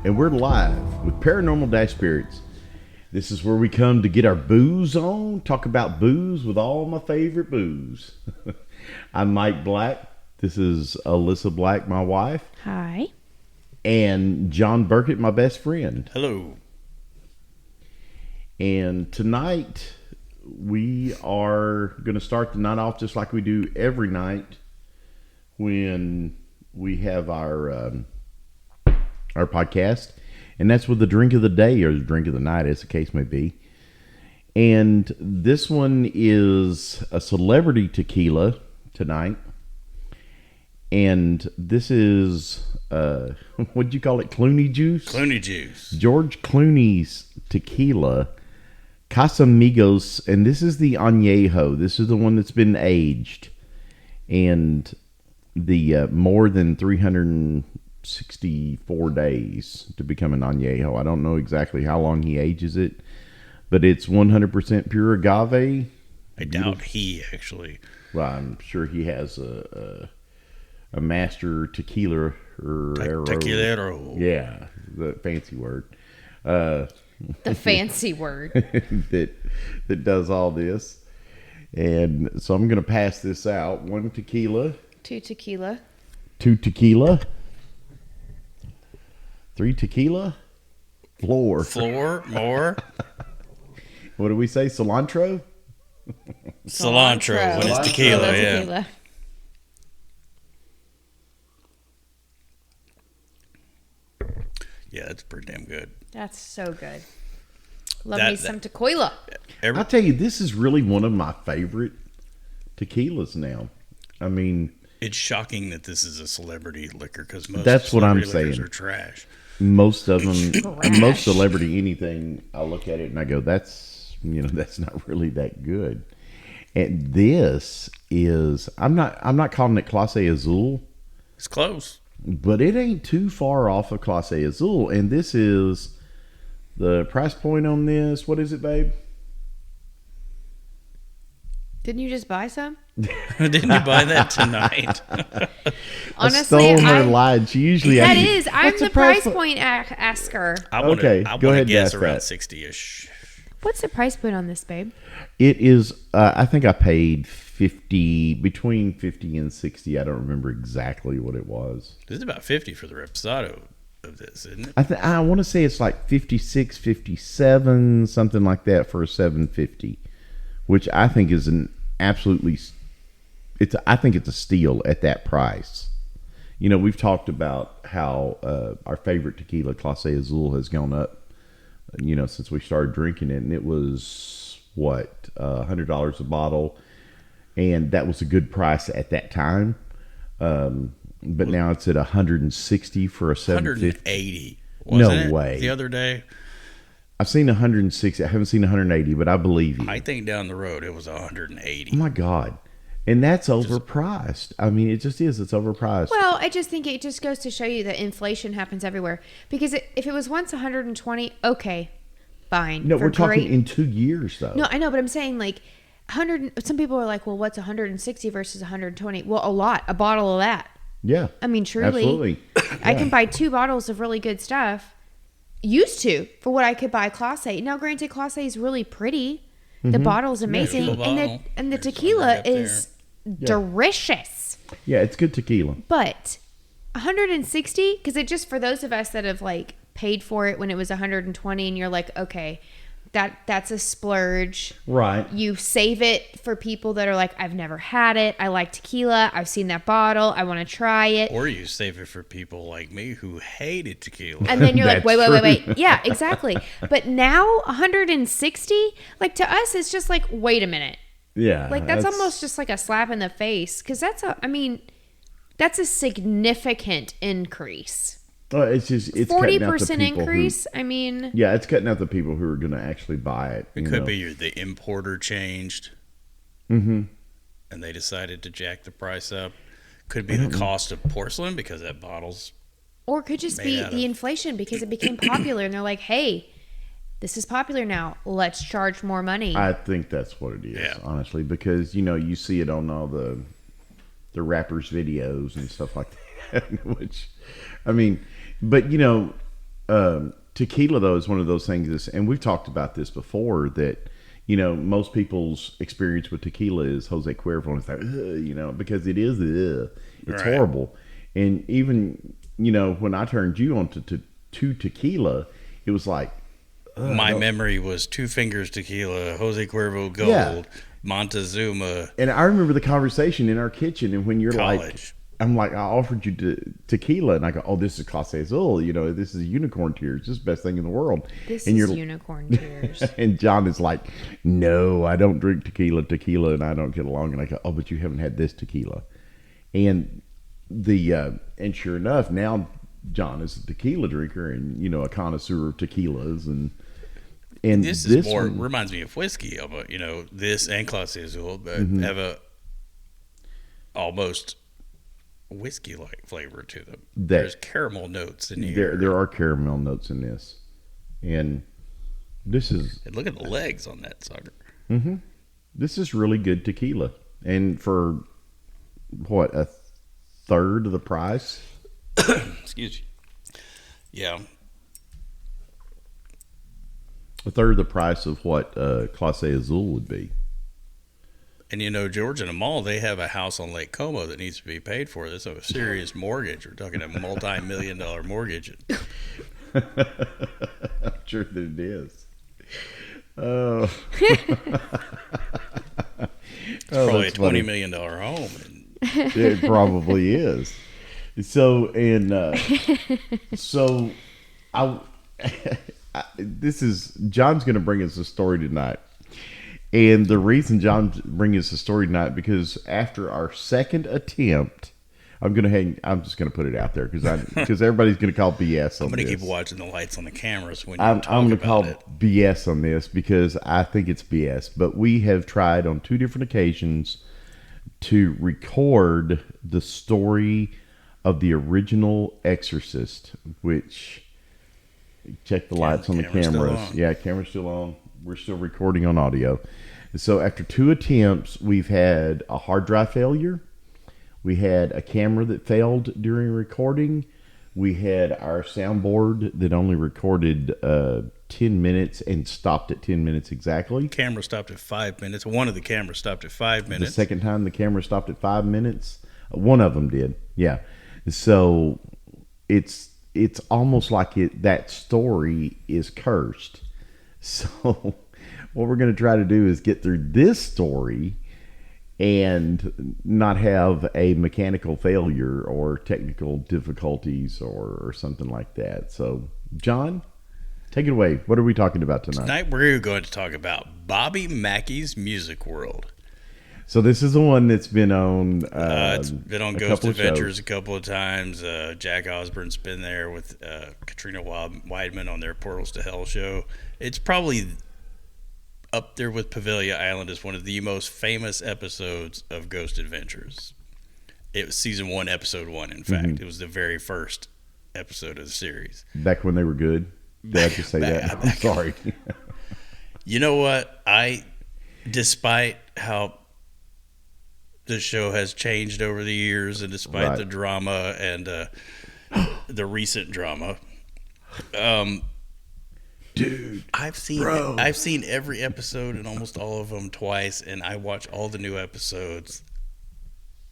and we're live with Paranormal Spirits. This is where we come to get our booze on, talk about booze with all my favorite booze. I'm Mike Black. This is Alyssa Black, my wife. Hi. And John Burkett, my best friend. Hello. And tonight we are going to start the night off just like we do every night when we have our podcast, and that's with the drink of the day or the drink of the night, as the case may be. And this one is a celebrity tequila tonight, and this is what'd you call it? Clooney juice. Clooney juice. George Clooney's tequila, Casamigos, and this is the añejo. This is the one that's been aged, and the more than 364 days to become an añejo. I don't know exactly how long he ages it, but it's 100% pure agave. I doubt he actually. Well, I'm sure he has a master tequila or tequilero. Yeah, the fancy word. The fancy word that does all this. And so I'm going to pass this out. 1 tequila. 2 tequila. 2 tequila. 3 tequila. Floor. More. What do we say? Cilantro? Cilantro when it's tequila, yeah. Tequila. Yeah, that's pretty damn good. That's so good. Love me some tequila. I'll tell you, this is really one of my favorite tequilas now. I mean, it's shocking that this is a celebrity liquor because most that's what I'm celebrity liquors saying. Are trash. Most of them, most celebrity anything, I look at it and I go, that's not really that good. And this is, I'm not calling it Clase Azul. It's close. But it ain't too far off of Clase Azul. And this is the price point on this. What is it, babe? Didn't you just buy some? Didn't you buy that tonight? Honestly, I stole her line. She usually I'm What's the price point asker. I want go to ahead guess and around ask that. 60-ish. What's the price point on this, babe? It is, I think I paid between 50 and 60. I don't remember exactly what it was. This is about 50 for the Reposado of this, isn't it? I want to say it's like 56, 57, something like that for a 750, which I think is an absolutely, I think it's a steal at that price. You know, we've talked about how our favorite tequila, Clase Azul, has gone up, since we started drinking it, and it was $100 a bottle, and that was a good price at that time. But now it's at $160 for a 750. 180. Wasn't it way. The other day. I've seen 160. I haven't seen 180, but I believe you. I think down the road it was 180. Oh my God. And that's overpriced. I mean, it just is. It's overpriced. Well, I just think it just goes to show you that inflation happens everywhere. Because if it was once 120, okay, fine. No, we're talking in 2 years, though. No, I know, but I'm saying like 100. Some people are like, well, what's 160 versus 120? Well, a bottle of that. Yeah. I mean, truly. Absolutely. I can buy 2 bottles of really good stuff. Used to, for what I could buy Clase A. Now, granted, Clase A is really pretty. The bottle's amazing. And the tequila is delicious. Yeah, it's good tequila. But 160, because it just, for those of us that have like paid for it when it was 120 and you're like, okay, that's a splurge. Right. You save it for people that are like, I've never had it. I like tequila. I've seen that bottle. I want to try it. Or you save it for people like me who hated tequila. And then you're like, That's wait. Yeah, exactly. But now 160, like to us, it's just like, wait a minute. Yeah. Like that's almost just like a slap in the face. Because that's a significant increase. It's 40% increase. Yeah, it's cutting out the people who are going to actually buy it. It could be the importer changed. Mm-hmm. And they decided to jack the price up. Could be the cost of porcelain because that bottle's. Or could just be the inflation because it became popular and they're like, hey, this is popular now. Let's charge more money. I think that's what it is, honestly, because, you see it on all the rappers' videos and stuff like that, which, but Tequila, though, is one of those things, and we've talked about this before, that, most people's experience with tequila is Jose Cuervo, and it's like, because it is, it's horrible. And even, when I turned you on to tequila, it was like, my memory was Two Fingers Tequila, Jose Cuervo Gold, Montezuma. And I remember the conversation in our kitchen, and when you're college. I'm like, I offered you tequila, and I go, oh, this is Clase Azul, this is unicorn tears, this is the best thing in the world. This is unicorn tears. And John is like, no, I don't drink tequila, and I don't get along. And I go, oh, but you haven't had this tequila. And and sure enough, now John is a tequila drinker and, a connoisseur of tequilas. And this is more, reminds me of whiskey, but, this and Clase Azul have a almost whiskey-like flavor to them. There's caramel notes in here. There are caramel notes in this. And this is... And look at the legs on that sucker. Mm-hmm. This is really good tequila. And for, what, a third of the price? Excuse me. Yeah. A third of the price of what Clase Azul would be. And George and Amal, they have a house on Lake Como that needs to be paid for. That's a serious mortgage. We're talking a multi-million-dollar mortgage. I'm sure that it is. Oh. It's probably a $20 million home. It probably is. So, this is, John's going to bring us a story tonight. And the reason John's bringing us a story tonight, because after our second attempt, I'm just going to put it out there because everybody's going to call BS on this. I'm going to keep watching the lights on the cameras when I'm going to call BS on this because I think it's BS. But we have tried on 2 different occasions to record the story of the original Exorcist, which, check the lights on the cameras. Yeah, camera's still on. We're still recording on audio. So after 2 attempts, we've had a hard drive failure. We had a camera that failed during recording. We had our soundboard that only recorded 10 minutes and stopped at 10 minutes exactly. Camera stopped at 5 minutes. One of the cameras stopped at 5 minutes. The second time the camera stopped at 5 minutes. One of them did. Yeah. So it's almost like that story is cursed. So what we're going to try to do is get through this story and not have a mechanical failure or technical difficulties or something like that. So, John, take it away. What are we talking about tonight? Tonight we're going to talk about Bobby Mackey's Music World. So this is the one that's been on it's been on Ghost Adventures a couple of times. Jack Osborne's been there with Katrina Weidman on their Portals to Hell show. It's probably up there with Pavilia Island as one of the most famous episodes of Ghost Adventures. It was season 1, episode 1, in fact. It was the very first episode of the series. Back when they were good? Did I just say that? I'm sorry. You know what? Despite how the show has changed over the years, and despite the drama and the recent drama, dude, I've seen every episode and almost all of them twice, and I watch all the new episodes.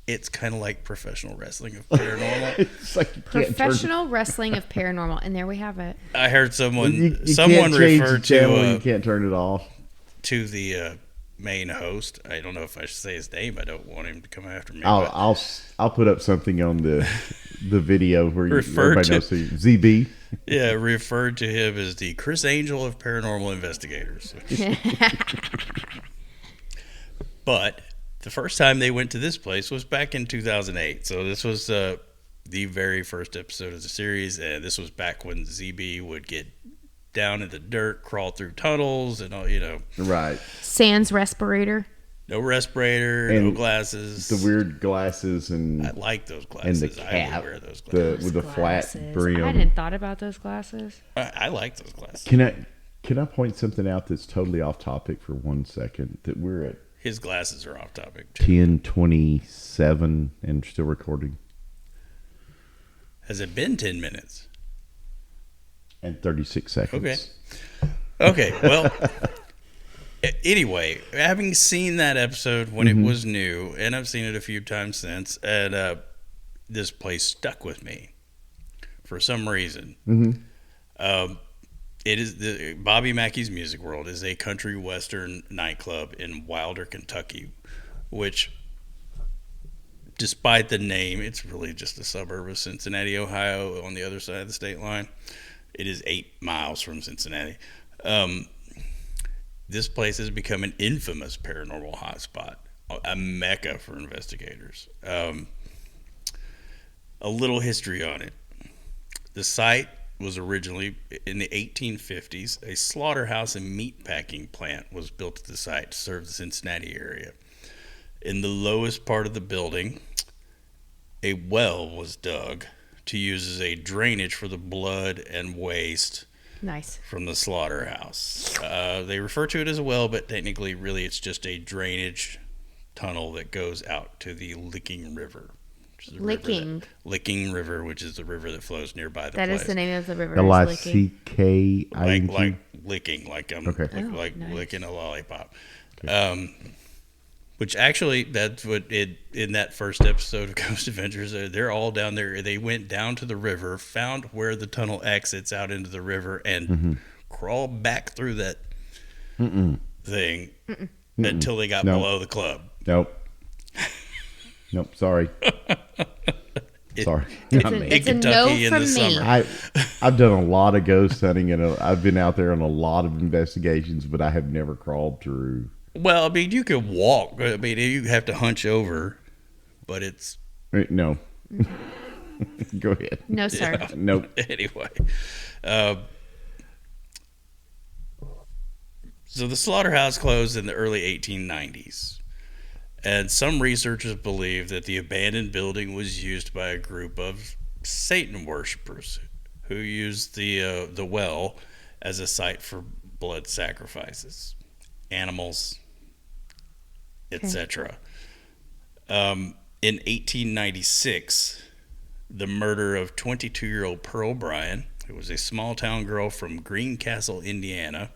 It's kind of like professional wrestling of paranormal. It's like professional wrestling of paranormal, and there we have it. I heard someone you referred to you can't turn it off to the main host. I don't know if I should say his name. I don't want him to come after me. I'll put up something on the video where everybody knows ZB. Yeah, referred to him as the Chris Angel of paranormal investigators. But the first time they went to this place was back in 2008. So this was the very first episode of the series, and this was back when ZB would get down in the dirt, crawl through tunnels, and all, Right. Sans respirator. No respirator, no glasses. The weird glasses and I like those glasses. And the cap, I would wear those glasses. with the flat brim. I hadn't thought about those glasses. I like those glasses. Can I point something out that's totally off topic for 1 second? That we're at his glasses are off topic. 10:27 and still recording. Has it been 10 minutes? And 36 seconds. Okay. Well, anyway, having seen that episode when it was new, and I've seen it a few times since, and this place stuck with me for some reason. It is the Bobby Mackey's Music World is a country western nightclub in Wilder, Kentucky, which, despite the name, it's really just a suburb of Cincinnati, Ohio, on the other side of the state line. It is 8 miles from Cincinnati. This place has become an infamous paranormal hotspot, a mecca for investigators. A little history on it. The site was originally, in the 1850s, a slaughterhouse and meatpacking plant was built at the site to serve the Cincinnati area. In the lowest part of the building, a well was dug to use as a drainage for the blood and waste from the slaughterhouse. They refer to it as a well, but technically, really, it's just a drainage tunnel that goes out to the Licking River. Licking River, which is the river that flows nearby the place. That is the name of the river. L-I-C-K-I-N-G? Like licking, like I'm licking a lollipop. Okay. Which actually, that's what in that first episode of Ghost Adventures, they're all down there. They went down to the river, found where the tunnel exits out into the river, and crawled back through that thing until they got below the club. Nope, sorry. Sorry. It's a no from me. I've done a lot of ghost hunting, and I've been out there on a lot of investigations, but I have never crawled through. Well, I mean, you could walk. I mean, you have to hunch over, but it's... No. Go ahead. No, sir. Yeah. Nope. Anyway. So the slaughterhouse closed in the early 1890s. And some researchers believe that the abandoned building was used by a group of Satan worshipers who used the well as a site for blood sacrifices. Animals, etc. In 1896, the murder of 22-year-old Pearl Bryan, who was a small-town girl from Greencastle, Indiana,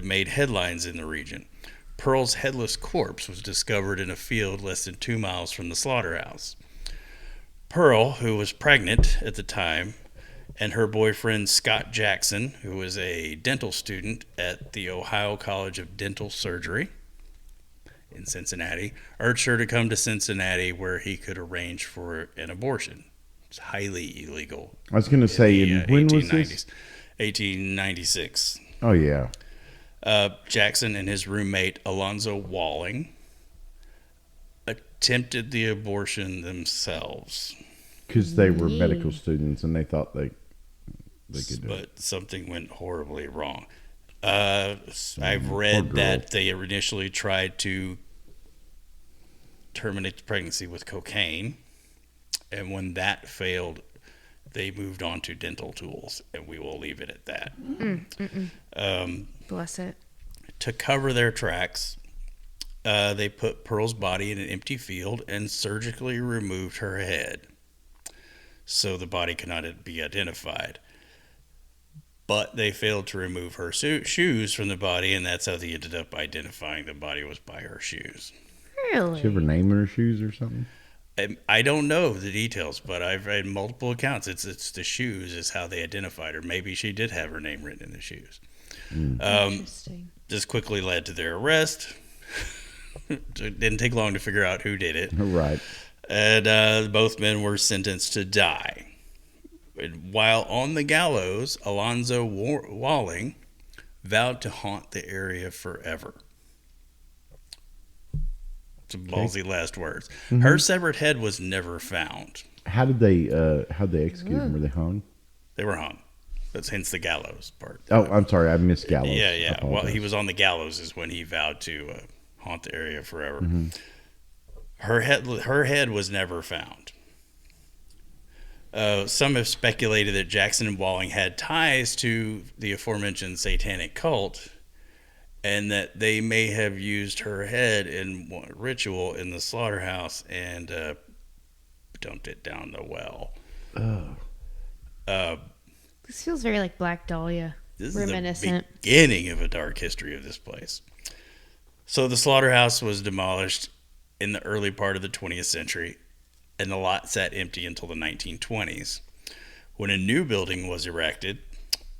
made headlines in the region. Pearl's headless corpse was discovered in a field less than 2 miles from the slaughterhouse. Pearl, who was pregnant at the time, and her boyfriend Scott Jackson, who was a dental student at the Ohio College of Dental Surgery in Cincinnati, urged her to come to Cincinnati where he could arrange for an abortion. It's highly illegal. I was going to say, when was this? 1896. Oh, yeah. Jackson and his roommate Alonzo Walling attempted the abortion themselves. Because they were medical students and they thought they could do it. But something went horribly wrong. I've read that they initially tried to terminate the pregnancy with cocaine, and when that failed, they moved on to dental tools, and we will leave it at that. Bless it. To cover their tracks, they put Pearl's body in an empty field and surgically removed her head, so the body could not be identified. But they failed to remove her shoes from the body, and that's how they ended up identifying the body was by her shoes. Really? Did she ever name her shoes or something? I don't know the details, but I've read multiple accounts. It's the shoes is how they identified her. Maybe she did have her name written in the shoes. Interesting. This quickly led to their arrest. It didn't take long to figure out who did it. Right. And both men were sentenced to die. While on the gallows, Alonzo Walling vowed to haunt the area forever. Some ballsy last words. Mm-hmm. Her severed head was never found. How'd they execute him? Were they hung? They were hung. That's hence the gallows part. Oh, I'm sorry. I missed gallows. Yeah. Well, he was on the gallows is when he vowed to haunt the area forever. Mm-hmm. Her head was never found. Some have speculated that Jackson and Walling had ties to the aforementioned satanic cult, and that they may have used her head in one ritual in the slaughterhouse and dumped it down the well. This feels very like Black Dahlia. This reminiscent. is the beginning of a dark history of this place. So the slaughterhouse was demolished in the early part of the 20th century, and the lot sat empty until the 1920s, when a new building was erected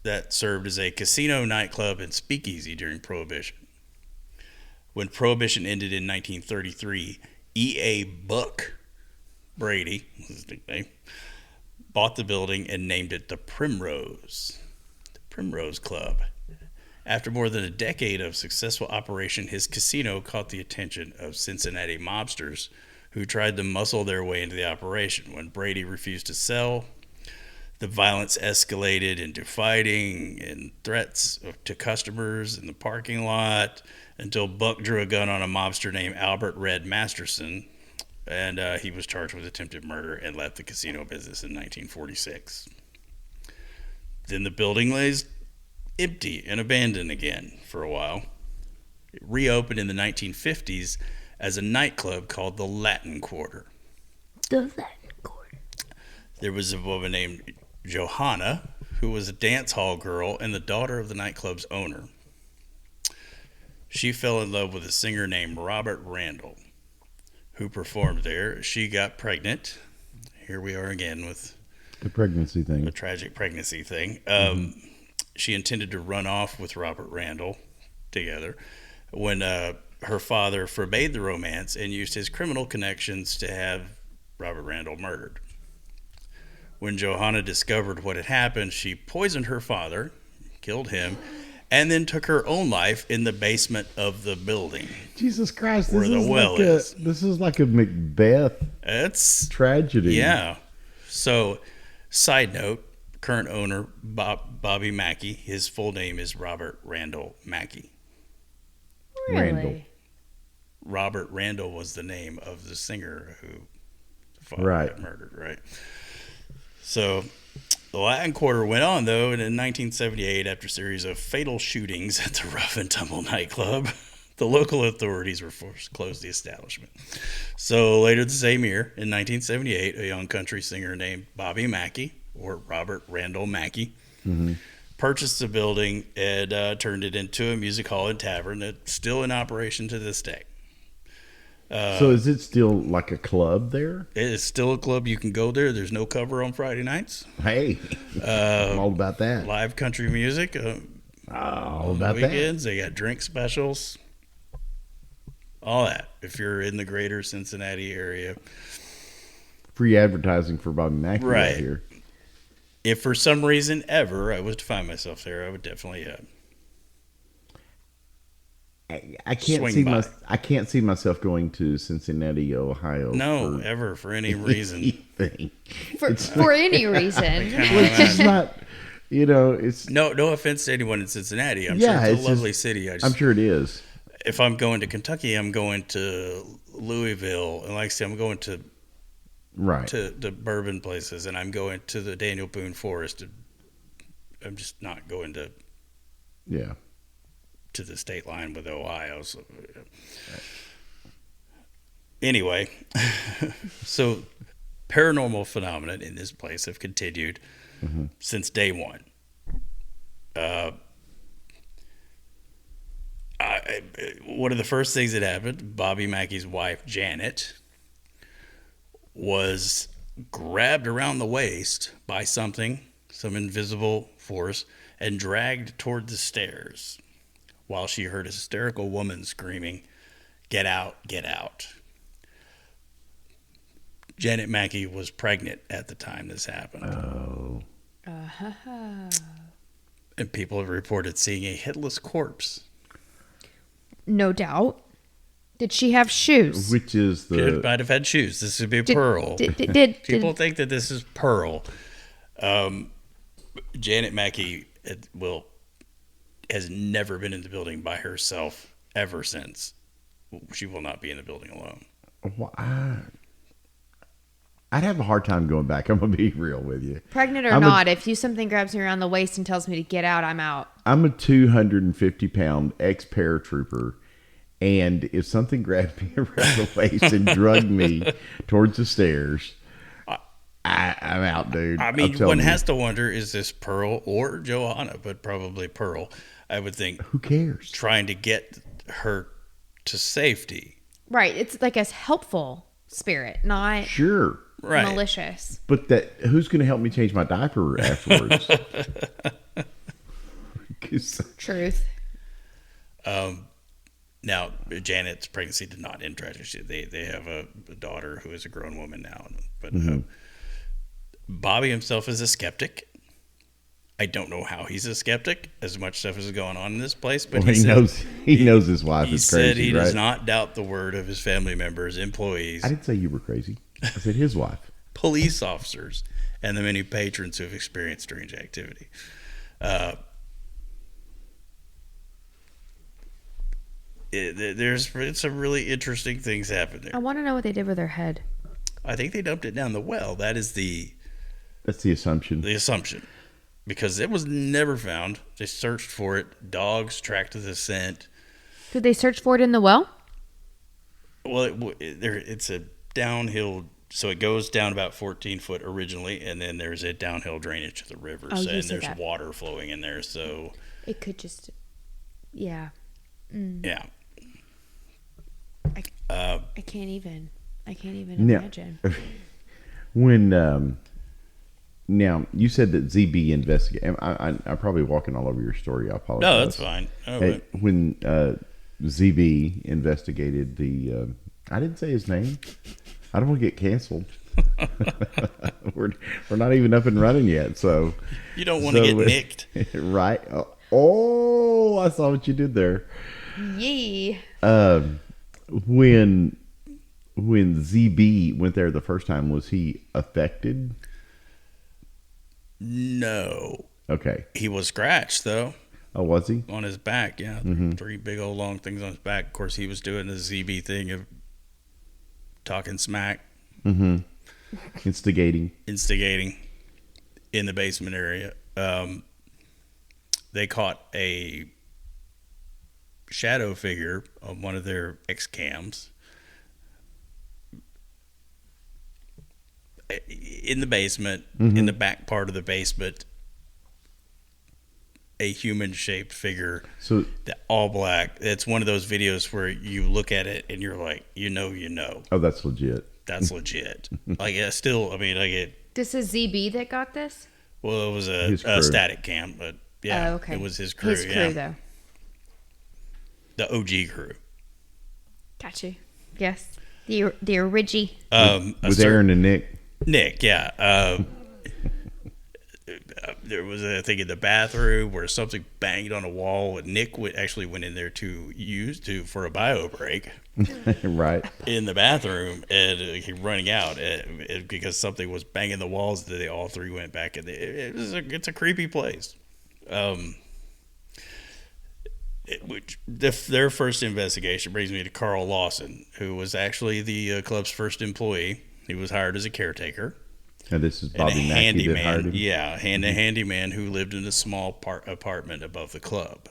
that served as a casino, nightclub, and speakeasy during Prohibition. When Prohibition ended in 1933, E.A. Buck Brady, was his nickname, bought the building and named it the Primrose Club. After more than a decade of successful operation, his casino caught the attention of Cincinnati mobsters who tried to muscle their way into the operation. When Brady refused to sell, the violence escalated into fighting and threats to customers in the parking lot until Buck drew a gun on a mobster named Albert Red Masterson, and he was charged with attempted murder and left the casino business in 1946. Then the building lays empty and abandoned again for a while. It reopened in the 1950s as a nightclub called the Latin Quarter. The Latin Quarter. There was a woman named Johanna, who was a dance hall girl and the daughter of the nightclub's owner. She fell in love with a singer named Robert Randall, who performed there. She got pregnant. Here we are again with the pregnancy thing, a tragic pregnancy thing. She intended to run off with Robert Randall together when her father forbade the romance and used his criminal connections to have Robert Randall murdered. When Johanna discovered what had happened, she poisoned her father, killed him, and then took her own life in the basement of the building. Jesus Christ, where the well is. This is like a Macbeth tragedy. Yeah. So, side note, current owner, Bobby Mackey, his full name is Robert Randall Mackey. Really? Randall. Robert Randall was the name of the singer who the father got murdered, right? So, the Latin Quarter went on, though, and in 1978, after a series of fatal shootings at the Rough and Tumble nightclub, the local authorities were forced to close the establishment. So, later the same year, in 1978, a young country singer named Bobby Mackey, or Robert Randall Mackey, purchased the building and turned it into a music hall and tavern that's still in operation to this day. So is it still like a club there? It is still a club. You can go there. There's no cover on Friday nights. Hey, I'm all about that. Live country music. All about weekends, that. They got drink specials. All that. If you're in the greater Cincinnati area. Free advertising for Bobby Mackey right here. If for some reason ever I was to find myself there, I would definitely I can't see myself going to Cincinnati, Ohio. No, ever for any reason. For any reason. It's just not. It's no offense to anyone in Cincinnati. I'm sure it's a lovely city. I'm sure it is. If I'm going to Kentucky, I'm going to Louisville, and like I said, I'm going to the bourbon places, and I'm going to the Daniel Boone Forest. I'm just not going to to the state line with Ohio. So, anyway, so paranormal phenomena in this place have continued since day one. One of the first things that happened, Bobby Mackey's wife, Janet, was grabbed around the waist by some invisible force, and dragged toward the stairs while she heard a hysterical woman screaming, "Get out, get out." Janet Mackey was pregnant at the time this happened. Oh. And people have reported seeing a headless corpse. No doubt. Did she have shoes? Which is She might have had shoes. This would be Pearl. People think that this is Pearl. Janet Mackey has never been in the building by herself ever since. She will not be in the building alone. Well, I'd have a hard time going back. I'm going to be real with you. Pregnant or not, if something grabs me around the waist and tells me to get out, I'm out. I'm a 250-pound ex-paratrooper, and if something grabbed me around the waist and dragged me towards the stairs, I I'm out, dude. I mean, one has to wonder, is this Pearl or Johanna? But probably Pearl, I would think. Who cares? Trying to get her to safety. Right. It's like a helpful spirit, not malicious. But who's going to help me change my diaper afterwards? Truth. Now, Janet's pregnancy did not end tragically. They have a daughter who is a grown woman now. But Bobby himself is a skeptic. I don't know how he's a skeptic. As much stuff is going on in this place, but he knows his wife is crazy. He said he does not doubt the word of his family members, employees. I didn't say you were crazy. I said his wife, police officers, and the many patrons who have experienced strange activity. There's some really interesting things happen there. I want to know what they did with her head. I think they dumped it down the well. That's the assumption. The assumption. Because it was never found. They searched for it. Dogs tracked the scent. Did they search for it in the well? Well, it's a downhill, so it goes down about 14 foot originally, and then there's a downhill drainage to the river, and there's water flowing in there, so... It could just... Yeah. Yeah. I can't even imagine. When... Now, you said that ZB investigated. I'm probably walking all over your story. I apologize. No, that's fine. When ZB investigated I didn't say his name. I don't want to get canceled. we're not even up and running yet, so you don't want to get nicked, right? Oh, I saw what you did there. Yee. When ZB went there the first time, was he affected? No. Okay. He was scratched, though. Oh, was he? On his back, yeah. Mm-hmm. 3 big old long things on his back. Of course, he was doing the ZB thing of talking smack. Mm-hmm. Instigating in the basement area. They caught a shadow figure on one of their X-cams in the basement, in the back part of the basement, a human-shaped figure, so all black. It's one of those videos where you look at it and you're like, you know. Oh, that's legit. That's legit. Like, yeah, still, I mean, like it. This is ZB that got this? Well, it was a static cam, but yeah, okay. It was his crew. His crew, though. The OG crew. Got you. Yes. The origi. With Aaron and Nick. Nick, yeah. There was a thing in the bathroom where something banged on a wall, and Nick actually went in there for a bio break. Right. In the bathroom, and he running out because something was banging the walls. That they all three went back, and it's a creepy place. Their first investigation brings me to Carl Lawson, who was actually the club's first employee. He was hired as a caretaker. And this is Bobby Mackey that hired him? Yeah, a handyman who lived in a small apartment above the club.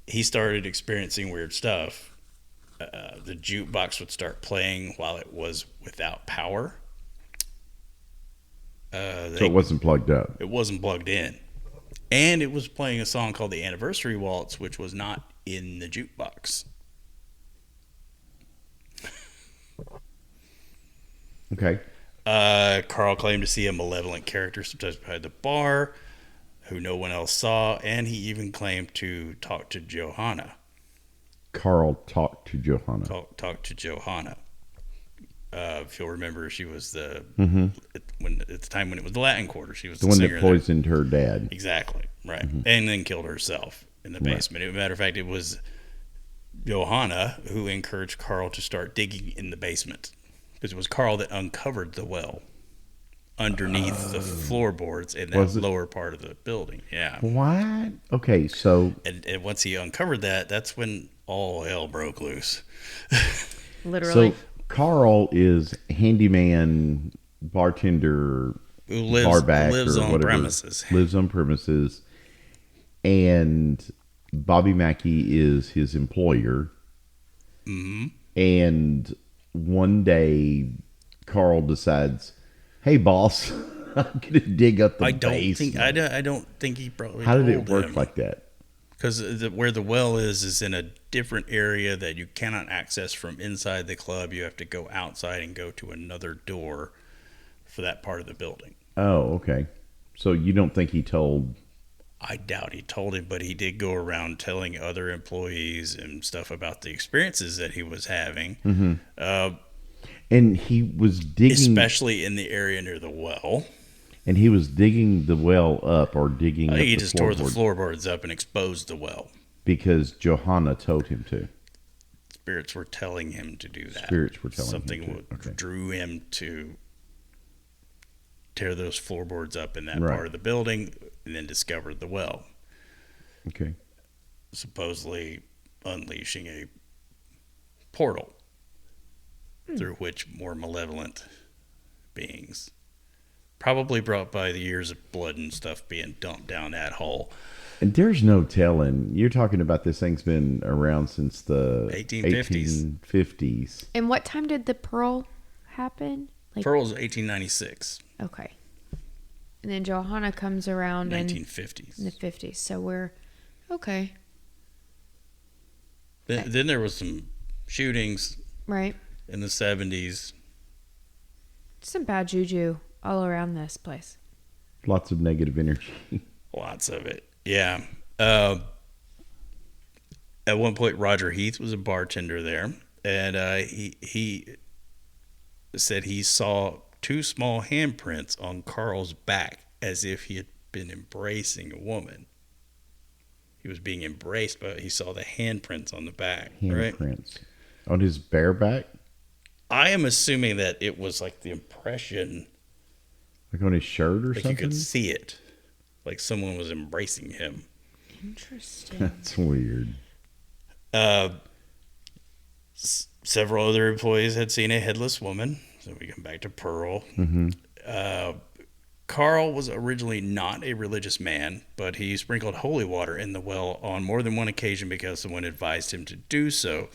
He started experiencing weird stuff. The jukebox would start playing while it was without power. So it wasn't plugged up? It wasn't plugged in. And it was playing a song called The Anniversary Waltz, which was not in the jukebox. Okay. Carl claimed to see a malevolent character sometimes behind the bar who no one else saw, and he even claimed to talk to Johanna. Carl talked to Johanna. Talked to Johanna. If you'll remember, she was at the time when it was the Latin Quarter, she was the one singer that poisoned her dad. Exactly, right. And then killed herself in the basement. Right. As a matter of fact, it was Johanna who encouraged Carl to start digging in the basement. Because it was Carl that uncovered the well underneath the floorboards in that lower part of the building. Yeah. What? Okay, so... And once he uncovered that, that's when all hell broke loose. Literally. So Carl is handyman, bartender, barback, lives or on whatever. Lives on premises. And Bobby Mackey is his employer. Mm-hmm. And... one day, Carl decides, hey, boss, I'm going to dig up the basement. I don't think he probably How did it told work him. like that? Because where the well is in a different area that you cannot access from inside the club. You have to go outside and go to another door for that part of the building. Oh, okay. So you don't think he told... I doubt he told him, but he did go around telling other employees and stuff about the experiences that he was having. Mm-hmm. And he was digging... Especially in the area near the well. And he was digging the well up or digging up he the just tore the floorboards up and exposed the well. Because Johanna told him to. Spirits were telling him to do that. Spirits were telling Something him to. Okay. drew him to tear those floorboards up in that part of the building and then discovered the well. Okay. Supposedly unleashing a portal through which more malevolent beings, probably brought by the years of blood and stuff being dumped down that hole. And there's no telling. You're talking about this thing's been around since the 1850s. And what time did the Pearl happen? Pearl's 1896. Okay. And then Johanna comes around 1950s. in the 50s. So we're okay. Then there was some shootings right in the 70s. Some bad juju all around this place. Lots of negative energy. Lots of it. Yeah. At one point, Roger Heath was a bartender there, and he said he saw 2 small handprints on Carl's back as if he had been embracing a woman. He was being embraced, but he saw the handprints on the back. Handprints. Right? On his bare back? I am assuming that it was like the impression. Like on his shirt or like something? You could see it. Like someone was embracing him. Interesting. That's weird. Several other employees had seen a headless woman. So we come back to Pearl. Mm-hmm. Carl was originally not a religious man, but he sprinkled holy water in the well on more than one occasion because someone advised him to do so.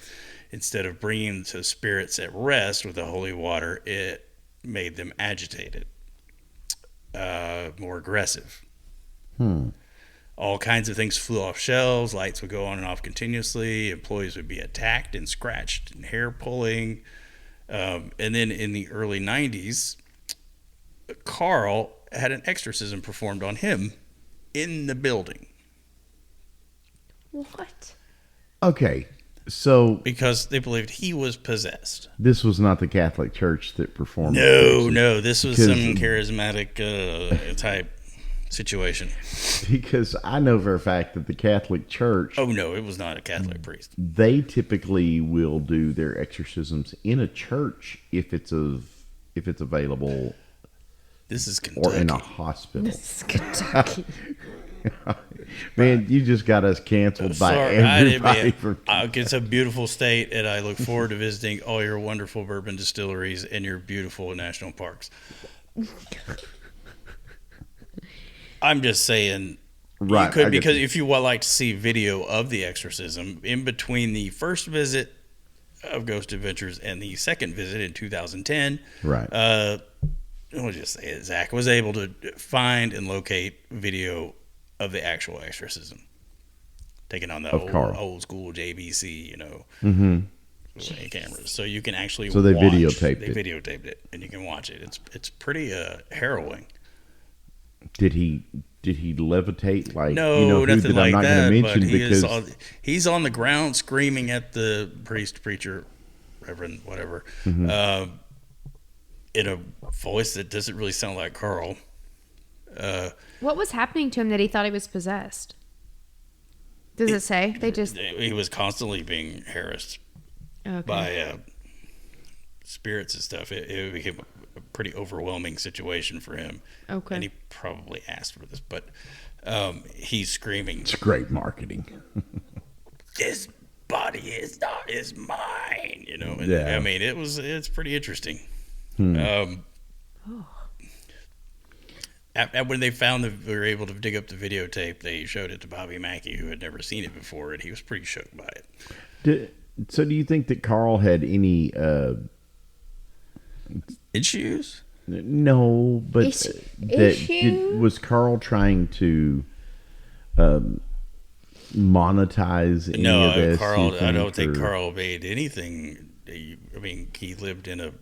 Instead of bringing the spirits at rest with the holy water, it made them agitated, more aggressive. All kinds of things flew off shelves. Lights would go on and off continuously. Employees would be attacked and scratched and hair pulling. And then in the early 90s, Carl had an exorcism performed on him in the building. What? Okay, so... Because they believed he was possessed. This was not the Catholic Church that performed... No, this was some charismatic type situation. Because I know for a fact that the Catholic Church... Oh, no, it was not a Catholic priest. They typically will do their exorcisms in a church if it's available... This is Kentucky. Or in a hospital. This is Kentucky. Man, you just got us canceled by everybody. It's a beautiful state, and I look forward to visiting all your wonderful bourbon distilleries and your beautiful national parks. I'm just saying, right? You could, because if you would like to see video of the exorcism, in between the first visit of Ghost Adventures and the second visit in 2010, right? We'll just say it, Zach was able to find and locate video of the actual exorcism, taken on the old school JVC, cameras. So you can actually they videotaped it. They videotaped it, and you can watch it. It's pretty harrowing. Did he levitate like no, nothing like I'm not that? Mention but because he's on the ground screaming at the priest, preacher, reverend, whatever. Mm-hmm. In a voice that doesn't really sound like Carl. What was happening to him that he thought he was possessed? Does it say? He was constantly being harassed by spirits and stuff. It became a pretty overwhelming situation for him. Okay. And he probably asked for this, but he's screaming. It's great marketing. This body is mine, Yeah. I mean, it's pretty interesting. When they found that we were able to dig up the videotape, they showed it to Bobby Mackey, who had never seen it before, and he was pretty shook by it. So do you think that Carl had any issues? No, but was Carl trying to monetize any of this? Carl. I don't think Carl made anything. I mean, he lived in a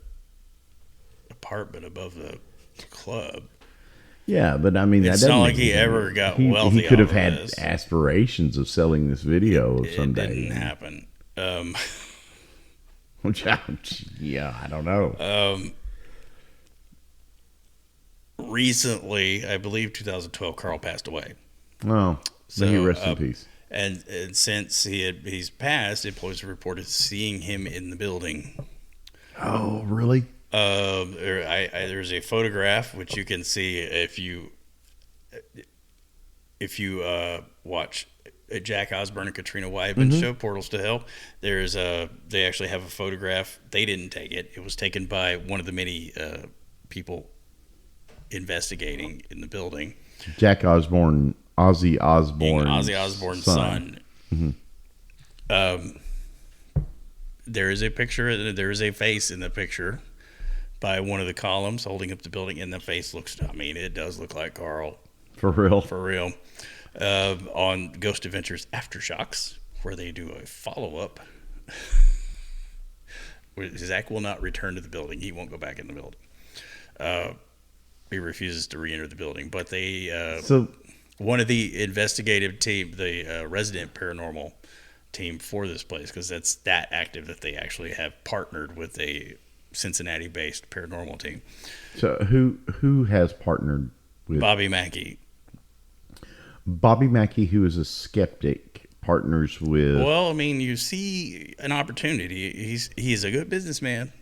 apartment above the club. Yeah, but I mean, it's not like he ever got wealthy. He could have had aspirations of selling this video someday. It didn't happen. Yeah, I don't know. Recently, I believe 2012, Carl passed away. Oh, so he rest in peace. And since he's passed, employees have reported seeing him in the building. Oh, really? There's a photograph which you can see if you watch Jack Osbourne and Katrina Weidman show Portals to Hell. They actually have a photograph. They didn't take it. It was taken by one of the many people investigating in the building. Jack Osbourne, Ozzy Osbourne's son. Mm-hmm. There is a picture. There is a face in the picture by one of the columns holding up the building, and the face looks. I mean, it does look like Carl. For real. For real. On Ghost Adventures Aftershocks, where they do a follow-up. Zach will not return to the building. He won't go back in the building. He refuses to re-enter the building. But one of the investigative team, the resident paranormal team for this place, because that's that active that they actually have partnered with a Cincinnati-based paranormal team. So who has partnered with Bobby Mackey? Bobby Mackey, who is a skeptic, partners with. Well, I mean, you see an opportunity. He's a good businessman.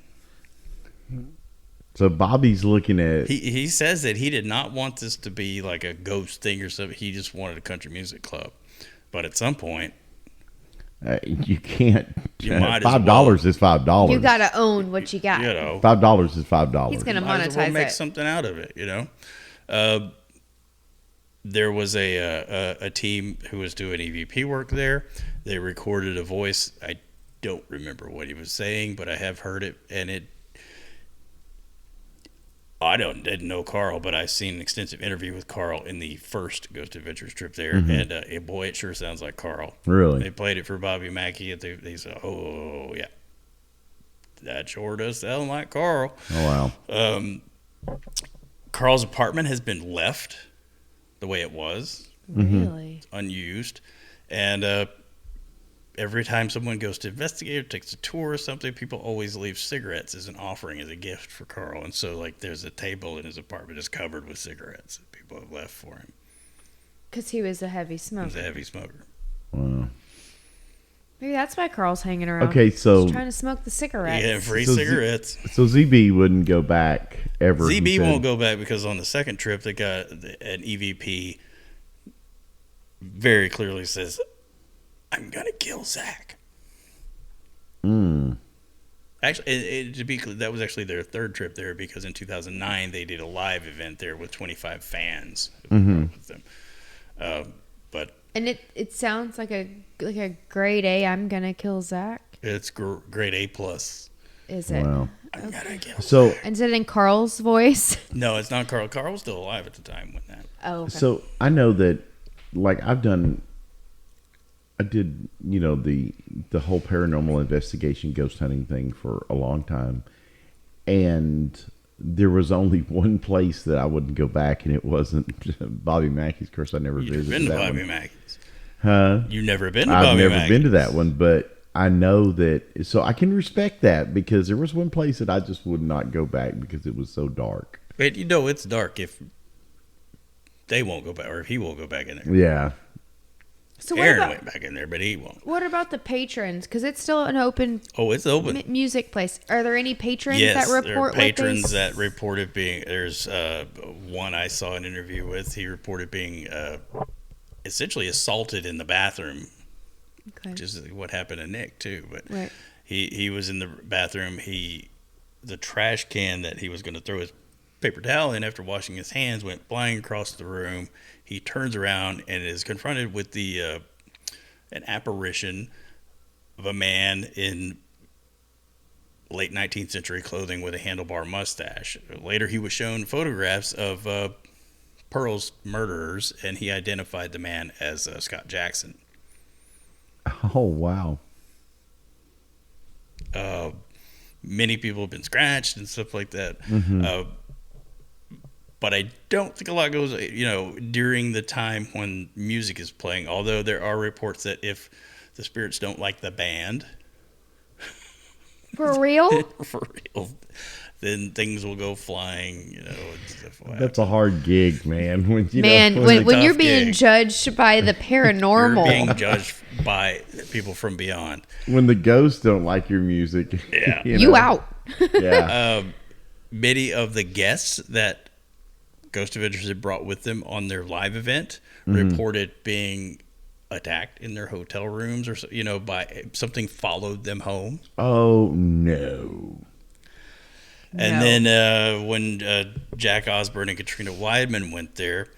So Bobby's looking at. He says that he did not want this to be like a ghost thing or something. He just wanted a country music club. But at some point, you can't. You might $5 is $5. You gotta own what you got. You know, $5 is $5. He's gonna might monetize as well make it. something out of it. You know, there was a team who was doing EVP work there. They recorded a voice. I don't remember what he was saying, but I have heard it, and it. I didn't know Carl, but I've seen an extensive interview with Carl in the first Ghost Adventures trip there, and boy, it sure sounds like Carl. Really? They played it for Bobby Mackey, and they said, "Oh yeah, that sure does sound like Carl." Oh wow. Carl's apartment has been left the way it was, Really? unused, and every time someone goes to investigate or takes a tour or something, people always leave cigarettes as an offering, as a gift for Carl. And so, like, there's a table in his apartment just covered with cigarettes that people have left for him. Because he was a heavy smoker. He's a heavy smoker. Wow. Maybe that's why Carl's hanging around. Okay, so he's trying to smoke the cigarettes. Yeah, free cigarettes. So ZB wouldn't go back ever. ZB won't go back because on the second trip, they got an EVP very clearly says, "I'm gonna kill Zach." Actually, to be clear, that was actually their third trip there, because in 2009 they did a live event there with 25 fans with them. And it sounds like a grade A. I'm gonna kill Zach. It's grade A plus. Is it? Wow. I'm gonna kill. So Is it in Carl's voice? No, it's not Carl. Carl was still alive at the time when that. Oh. Okay. So I know that, like I did, you know, the whole paranormal investigation, ghost hunting thing for a long time, and there was only one place that I wouldn't go back, and it wasn't Bobby Mackey's. Of course, I never You've visited been to that Bobby one. Mackey's. Huh? You've never been to Bobby I've never Mackey's. been to that one, but I know that. So I can respect that, because there was one place that I just would not go back because it was so dark. But you know it's dark if they won't go back, or if he won't go back in there. Yeah. So Aaron went back in there, but he won't. What about the patrons? Because it's still an open. Oh, it's open. Music place. Are there any patrons Yes, that report? there are what patrons they that reported being. There's one I saw an interview with. He reported being essentially assaulted in the bathroom. Okay. Which is what happened to Nick too. But Right. he was in the bathroom. The trash can that he was going to throw his paper towel in after washing his hands went flying across the room. He turns around and is confronted with an apparition of a man in late 19th century clothing with a handlebar mustache. Later, he was shown photographs of Pearl's murderers, and he identified the man as Scott Jackson. Oh, wow. Many people have been scratched and stuff like that. But I don't think a lot goes, during the time when music is playing, although there are reports that if the spirits don't like the band... For real? For real. Then things will go flying, and stuff like that. That's a hard gig, man. When you're being judged by the paranormal. You're being judged by people from beyond. When the ghosts don't like your music. Yeah. You out. Yeah. Many of the guests that Ghost Adventures had brought with them on their live event reported being attacked in their hotel rooms, or by something followed them home. Oh no. And then when Jack Osbourne and Katrina Weidman went there,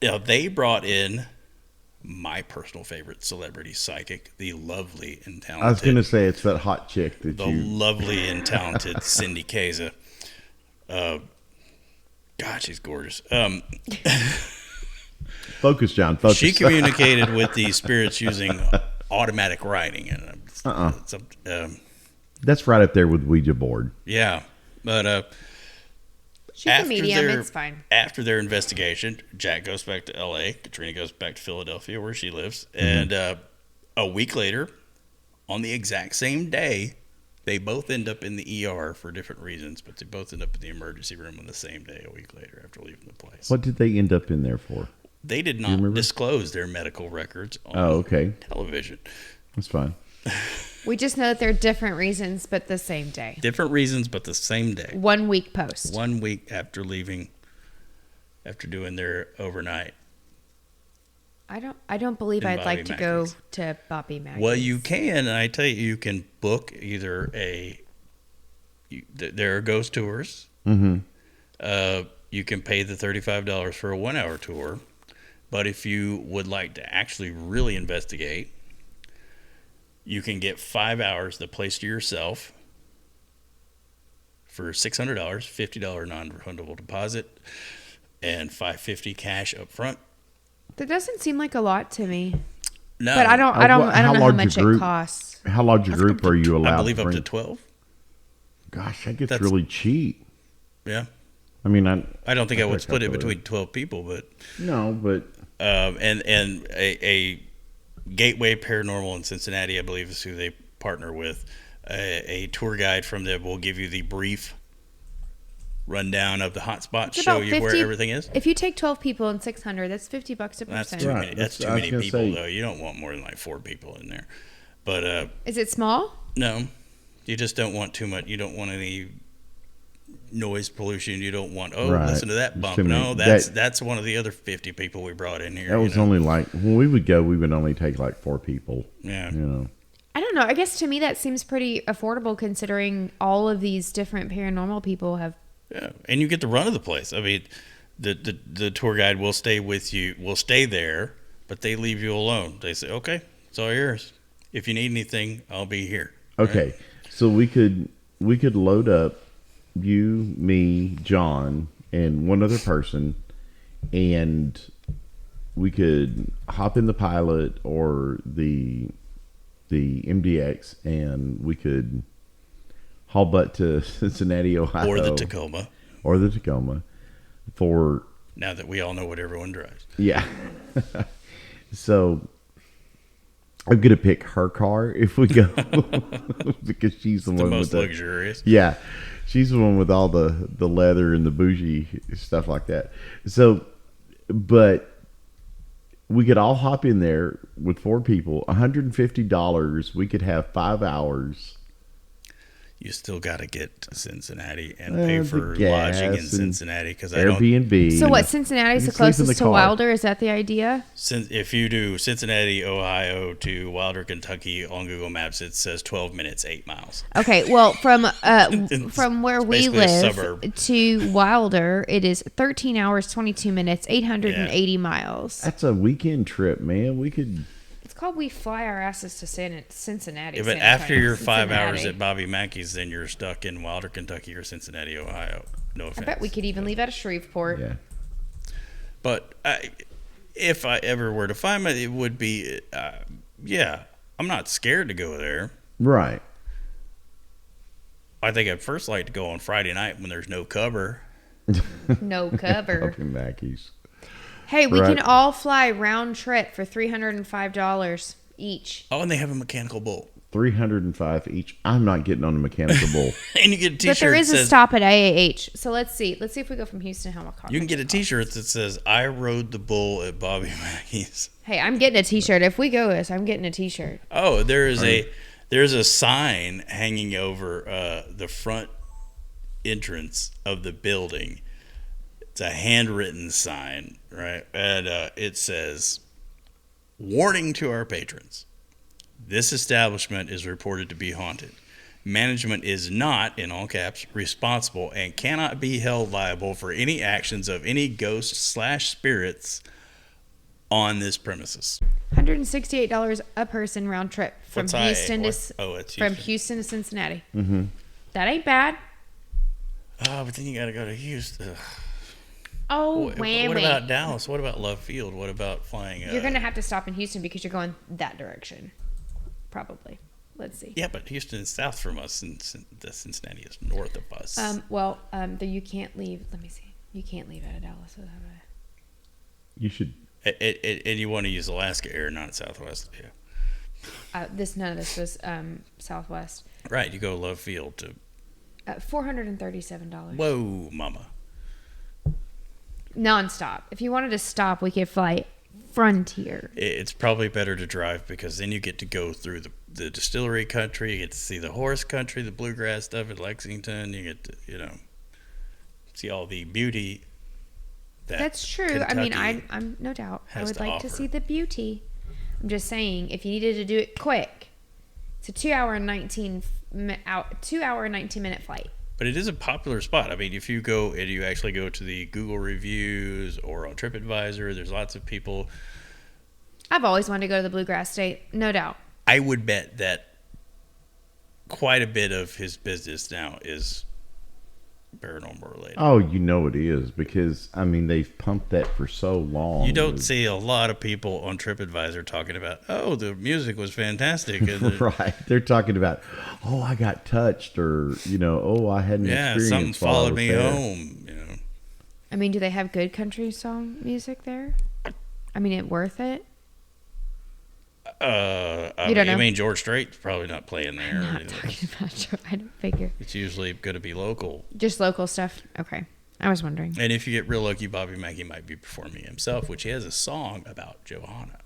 they brought in my personal favorite celebrity psychic, the lovely and talented. I was going to say it's that hot chick that lovely and talented Cindy Kaza. God, she's gorgeous. Focus, John. Focus. She communicated with the spirits using automatic writing. That's right up there with Ouija board. Yeah, but she's a medium. It's fine. After their investigation, Jack goes back to L.A. Katrina goes back to Philadelphia, where she lives, and a week later, on the exact same day, they both end up in the ER for different reasons, but they both end up in the emergency room on the same day. A week later, after leaving the place. What did they end up in there for? They did not disclose their medical records on television. That's fine. We just know that they're different reasons, but the same day. Different reasons, but the same day. 1 week post. 1 week after leaving, after doing their overnight. I don't believe I'd like to go to Bobby Mackey. Well, you can, and I tell you, you can book either there are ghost tours. You can pay the $35 for a 1 hour tour. But if you would like to actually really investigate, you can get 5 hours the place to yourself for $600, $50 non-refundable deposit, and $550 cash up front. That doesn't seem like a lot to me. No, but I don't know how much it costs. How large a group are you allowed? I believe up to 12. Gosh, that's really cheap. Yeah. I mean, I don't think I would split it between 12 people, but and a Gateway Paranormal in Cincinnati, I believe, is who they partner with. A tour guide from them will give you the brief rundown of the hot spots, show you where everything is. If you take 12 people and $600, that's $50 a person. That's too many people, though. You don't want more than like 4 people in there. But is it small? No, you just don't want too much. You don't want any noise pollution. You don't want listen to that bump. No, that's one of the other 50 people we brought in here. That was only like when we would go, we would only take like 4 people. Yeah, I don't know. I guess to me that seems pretty affordable considering all of these different paranormal people have. Yeah, and you get the run of the place. I mean, the tour guide will stay with you. Will stay there, but they leave you alone. They say, "Okay, it's all yours. If you need anything, I'll be here." Okay, right? So we could load up you, me, John, and one other person, and we could hop in the Pilot or the MDX, and we could haul butt to Cincinnati, Ohio, or the Tacoma, for now that we all know what everyone drives. Yeah. So I'm gonna pick her car if we go because she's the one most with luxurious. Yeah, she's the one with all the leather and the bougie stuff like that. So, but we could all hop in there with 4 people. $150. We could have 5 hours. You still got to get to Cincinnati and pay for lodging in Cincinnati because Airbnb. So what? Cincinnati's the closest to Wilder? Is that the idea? If you do Cincinnati, Ohio to Wilder, Kentucky on Google Maps, it says 12 minutes, 8 miles. Okay, well from where we live to Wilder, it is 13 hours, 22 minutes, 880 miles. That's a weekend trip, man. We could. called We Fly Our Asses to Cincinnati. Yeah, but after your 5 hours at Bobby Mackey's, then you're stuck in Wilder, Kentucky or Cincinnati, Ohio. No offense. I bet we could even leave out of Shreveport. Yeah. But if I ever were to find it, it would be, I'm not scared to go there. Right. I think I'd first like to go on Friday night when there's no cover. No cover. Bobby Mackey's. Hey, we can all fly round trip for $305 each. Oh, and they have a mechanical bull. $305 each. I'm not getting on a mechanical bull. And you get a T-shirt. But there is a stop at AAH. So let's see. Let's see if we go from Houston to Helmacott. You can get a T-shirt that says, I rode the bull at Bobby Mackey's. Hey, I'm getting a T-shirt. If we go this, I'm getting a T-shirt. Oh, there's a sign hanging over the front entrance of the building. It's a handwritten sign, right? And it says, warning to our patrons. This establishment is reported to be haunted. Management is not, in all caps, responsible and cannot be held liable for any actions of any ghosts/spirits on this premises. $168 a person round trip from Houston to Cincinnati. Mm-hmm. That ain't bad. Oh, but then you got to go to Houston. Ugh. Oh, What about Dallas? What about Love Field? What about flying? You're going to have to stop in Houston because you're going that direction. Probably. Let's see. Yeah, but Houston is south from us, and the Cincinnati is north of us. You can't leave. Let me see. You can't leave out of Dallas. You should. And you want to use Alaska Air, not Southwest. Yeah. None of this was Southwest. Right. You go Love Field to. $437. Whoa, mama. Nonstop. If you wanted to stop, we could fly Frontier. It's probably better to drive because then you get to go through the distillery country. You get to see the horse country, the bluegrass stuff at Lexington. You get to, see all the beauty. That's true. Kentucky I'm no doubt. I would to like offer. to see the beauty. I'm just saying, if you needed to do it quick, it's a 2 hour and 19 minute flight. But it is a popular spot. I mean, if you go and you actually go to the Google reviews or on TripAdvisor, there's lots of people. I've always wanted to go to the Bluegrass State, no doubt. I would bet that quite a bit of his business now is paranormal related. Oh, it is because they've pumped that for so long. You don't see a lot of people on TripAdvisor talking about, oh, the music was fantastic. And right. They're talking about, oh, I got touched, or oh, I had an experience. Something followed me home. Do they have good country song music there? It worth it? You don't know? George Strait's probably not playing there. I'm not talking about George. I don't figure. It's usually going to be local. Just local stuff? Okay. I was wondering. And if you get real lucky, Bobby Mackey might be performing himself, which he has a song about Johanna.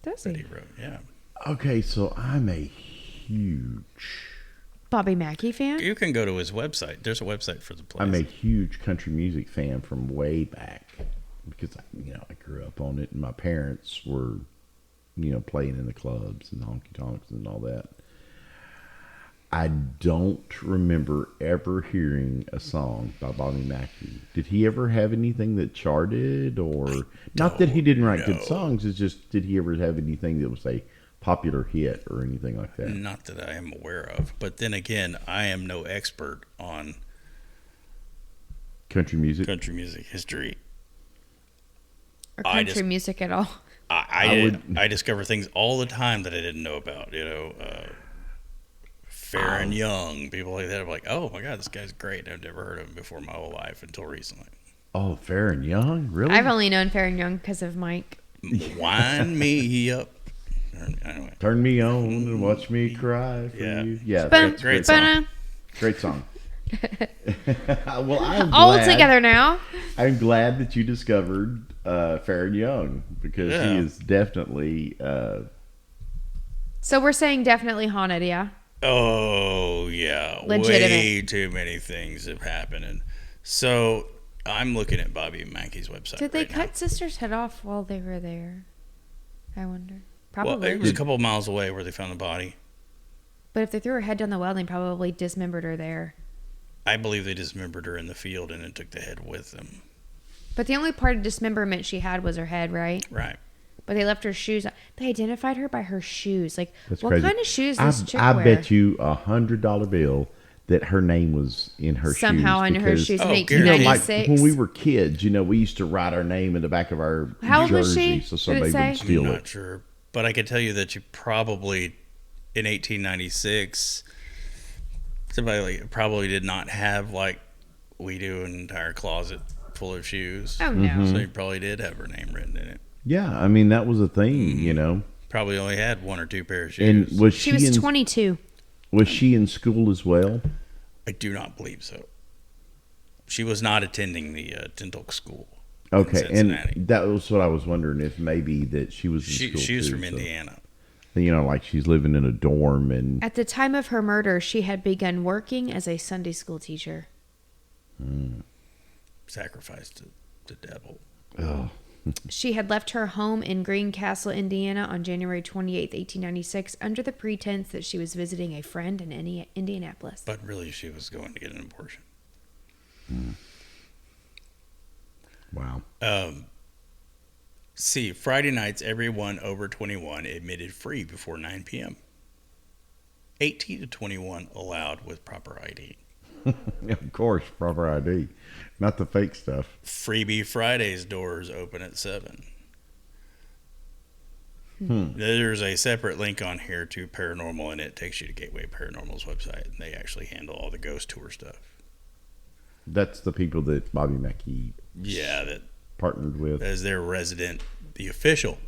Does he? That he wrote, yeah. Okay, so I'm a huge Bobby Mackey fan? You can go to his website. There's a website for the place. I'm a huge country music fan from way back because I grew up on it, and my parents were playing in the clubs and honky-tonks and all that. I don't remember ever hearing a song by Bobby Mackey. Did he ever have anything that charted, or not that he didn't write good songs? It's just, did he ever have anything that was a popular hit or anything like that? Not that I am aware of. But then again, I am no expert on country music history, or country music at all. I discover things all the time that I didn't know about. Farron Young, people like that. I'm like, oh my God, this guy's great. I've never heard of him before in my whole life until recently. Oh, Farron Young, really? I've only known Farron Young because of Mike. Wind me up. Anyway. Turn me on and watch me cry for you. Yeah, that's great song. Great song. Well, I'm all together now. I'm glad that you discovered Farron Young because he is definitely. So we're saying definitely haunted, yeah. Oh yeah, legitimate. Way too many things have happened, and so I'm looking at Bobby Mackey's website. Did they cut Sister's head off while they were there? I wonder. Probably. Well, it was a couple of miles away where they found the body. But if they threw her head down the well, they probably dismembered her there. I believe they dismembered her in the field and then took the head with them. But the only part of dismemberment she had was her head, right? Right. but they left her shoes. They identified her by her shoes. Like, That's what crazy. kind of shoes does this chick I wear? bet you $100 bill that her name was in her Somehow shoes. in her shoes in You know, like 1896. when we were kids, you know, we used to write our name in the back of our How old was jersey she? so Did somebody it say? wouldn't steal I'm it. not sure, but I can tell you that you probably in 1896 somebody probably did not have like we do an entire closet full of shoes. Oh, no. So you probably did have her name written in it. Yeah, I mean that was a thing, you know. Probably only had one or two pair of shoes. And was She was in, 22. Was she in school as well? I do not believe so. She was not attending the dental school. Okay, and that was what I was wondering, if maybe that she was in school She was too, from so, Indiana. you know, like she's living in a dorm and At the time of her murder, she had begun working as a Sunday school teacher. Sacrificed to the devil. oh, She had left her home in Greencastle, Indiana on January 28th, 1896, under the pretense that she was visiting a friend in Indianapolis. But really, she was going to get an abortion. wow. See, Friday nights, everyone over 21 admitted free before 9 p.m. 18 to 21 allowed with proper ID. Of course, proper ID, not the fake stuff. Freebie Fridays doors open at 7. There's a separate link on here to Paranormal, and it takes you to Gateway Paranormal's website, and they actually handle all the ghost tour stuff. That's the people that Bobby Mackey That partnered with. as their resident, the official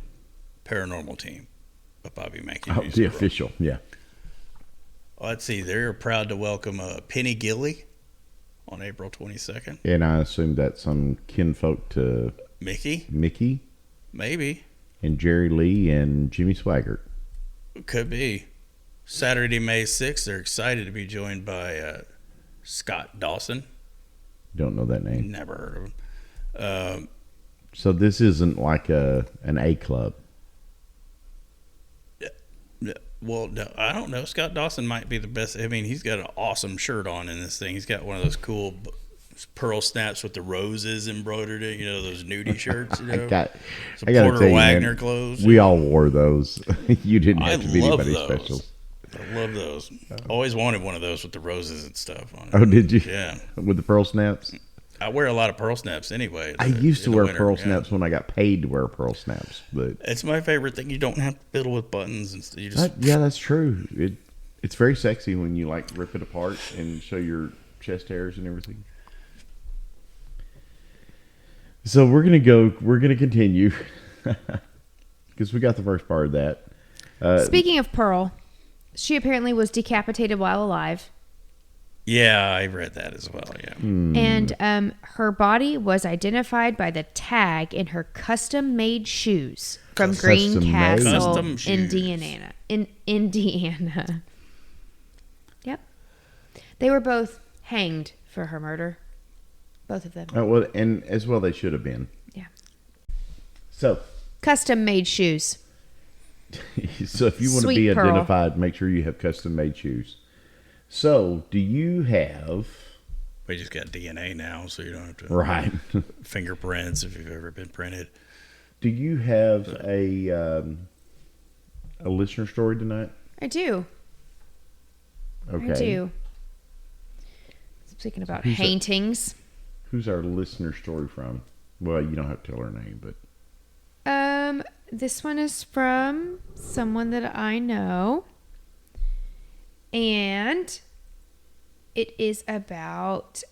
paranormal team of Bobby Mackey. Oh, the official, yeah. Let's see, they're proud to welcome Penny Gilly on April 22nd. And I assume that's some kinfolk to Mickey? Maybe. And Jerry Lee and Jimmy Swaggart. Could be. Saturday, May 6th, they're excited to be joined by Scott Dawson. Don't know that name. Never heard of him. So this isn't like an A club. Well, no, I don't know. Scott Dawson might be the best. I mean, he's got an awesome shirt on in this thing. He's got one of those cool pearl snaps with the roses embroidered in. You know, those nudie shirts. You know? I gotta Porter tell you, Wagner man, clothes. we all wore those. You didn't have I to be love anybody those. special. I love those. Always wanted one of those with the roses and stuff on it. Oh, did you? Yeah. With the pearl snaps? I wear a lot of pearl snaps anyway. I used to wear winter, pearl snaps when I got paid to wear pearl snaps, but It's my favorite thing. You don't have to fiddle with buttons and stuff. You just yeah, that's true. It's very sexy when you like rip it apart and show your chest hairs and everything. So we're gonna continue because we got the first part of that. Speaking of Pearl, she apparently was decapitated while alive. Yeah, I read that as well. Yeah. And her body was identified by the tag in her custom-made shoes from Greencastle, Custom shoes. Indiana. Yep. They were both hanged for her murder. Both of them. Well, and as well they should have been. Yeah. So Custom-made shoes. if you want to Sweet be Pearl. identified, make sure you have custom made shoes. So, do you have We just got DNA now, so you don't have to right? fingerprints if you've ever been printed. Do you have a listener story tonight? I do. Okay. I do. Speaking about Who's that? hauntings. Who's our listener story from? Well, you don't have to tell her name, but This one is from someone that I know. And it is about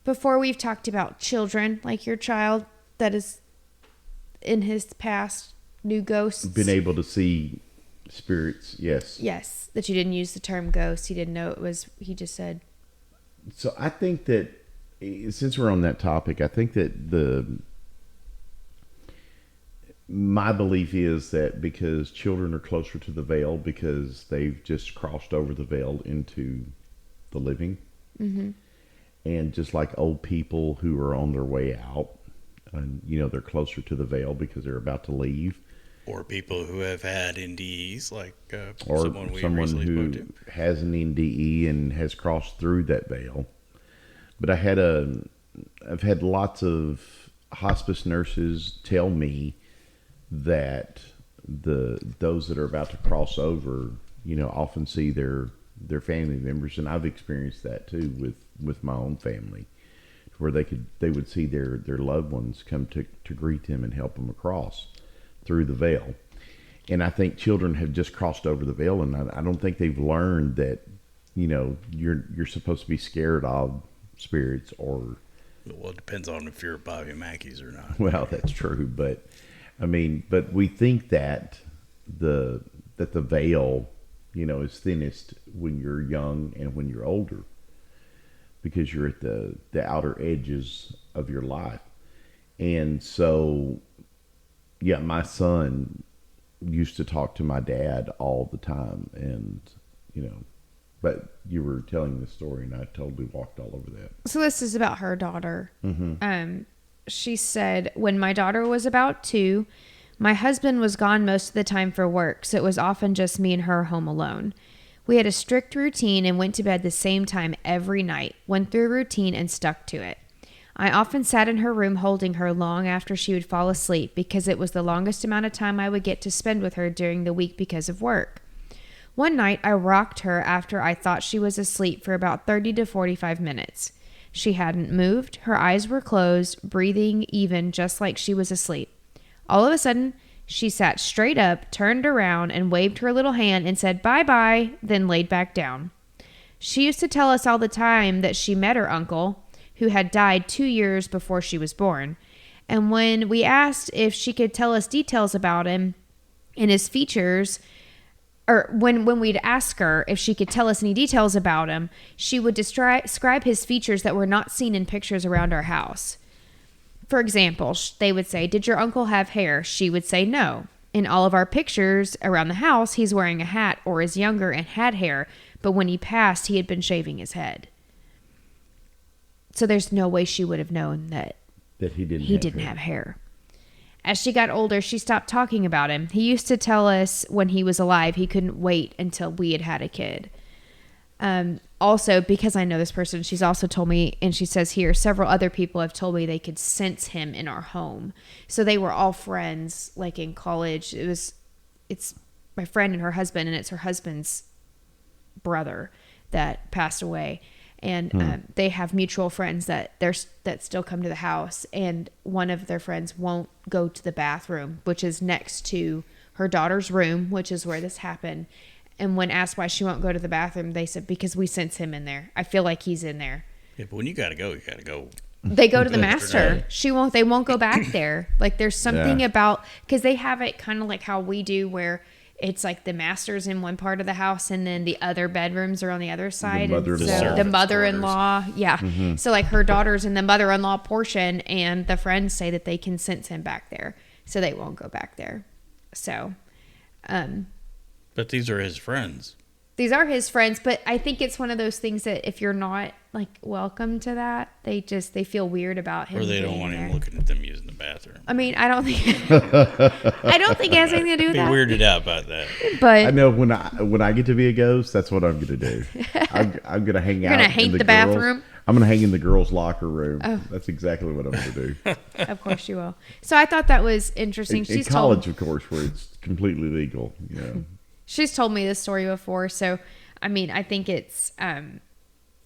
before we've talked about children, like your child that is in his past knew ghosts. been able to see spirits. Yes. Yes, that you didn't use the term ghost. He didn't know it was. He just said. So I think that since we're on that topic, I think that my belief is that because children are closer to the veil because they've just crossed over the veil into the living. Mm-hmm. And just like old people who are on their way out, and they're closer to the veil because they're about to leave. Or people who have had NDEs, like Or someone we someone recently who spoke to. has an NDE and has crossed through that veil. But I've had lots of hospice nurses tell me that those that are about to cross over, often see their family members, and I've experienced that too with my own family, where they would see their loved ones come to greet them and help them across through the veil. And I think children have just crossed over the veil, and I don't think they've learned that you're supposed to be scared of spirits, or well, it depends on if you're Bobby Mackey's or not. Well, that's true, but we think that the veil is thinnest when you're young and when you're older, because you're at the outer edges of your life. And so, yeah, my son used to talk to my dad all the time, and but you were telling the story and I totally walked all over that. So this is about her daughter. Mm-hmm. She said, when my daughter was about 2, my husband was gone most of the time for work, so it was often just me and her home alone. We had a strict routine and went to bed the same time every night, went through a routine and stuck to it. I often sat in her room holding her long after she would fall asleep, because it was the longest amount of time I would get to spend with her during the week because of work. One night, I rocked her after I thought she was asleep for about 30 to 45 minutes. She hadn't moved, her eyes were closed, breathing even just like she was asleep. All of a sudden, she sat straight up, turned around, and waved her little hand and said bye-bye, then laid back down. She used to tell us all the time that she met her uncle, who had died 2 years before she was born. And when we asked if she could tell us details about him and his features, or when we'd ask her if she could tell us any details about him, she would describe his features that were not seen in pictures around our house. For example, they would say, "Did your uncle have hair?" She would say no. In all of our pictures around the house, he's wearing a hat or is younger and had hair, but when he passed, he had been shaving his head. So there's no way she would have known that he didn't have hair. As she got older, she stopped talking about him. He used to tell us when he was alive he couldn't wait until we had a kid. Also, because I know this person, she's also told me, and she says here, several other people have told me they could sense him in our home. So they were all friends, like in college. It's my friend and her husband, and it's her husband's brother that passed away. And they have mutual friends that still come to the house, and one of their friends won't go to the bathroom, which is next to her daughter's room, which is where this happened. And when asked why she won't go to the bathroom, they said, because we sense him in there. I feel like he's in there. Yeah, but when you gotta go, you gotta go. They go to the master. They won't go back there. Like there's something about, because they have it kind of like how we do, where it's like the master's in one part of the house and then the other bedrooms are on the other side. The mother-in-law. Yeah. Mm-hmm. So like her daughter's in the mother-in-law portion, and the friends say that they can sense him back there. So they won't go back there. So, but these are his friends. These are his friends, but I think it's one of those things that if you're not like welcome to that, they feel weird about him. Or they don't want him looking at them using the bathroom. I mean, I don't think it has anything to do with that. Be weirded out about that. But I know when I get to be a ghost, that's what I'm gonna do. I'm gonna hang out. You're gonna hate the bathroom. I'm gonna hang in the girls' locker room. Oh. That's exactly what I'm gonna do. Of course you will. So I thought that was interesting. In college, of course, where it's completely legal. Yeah. She's told me this story before, so I mean, I think it's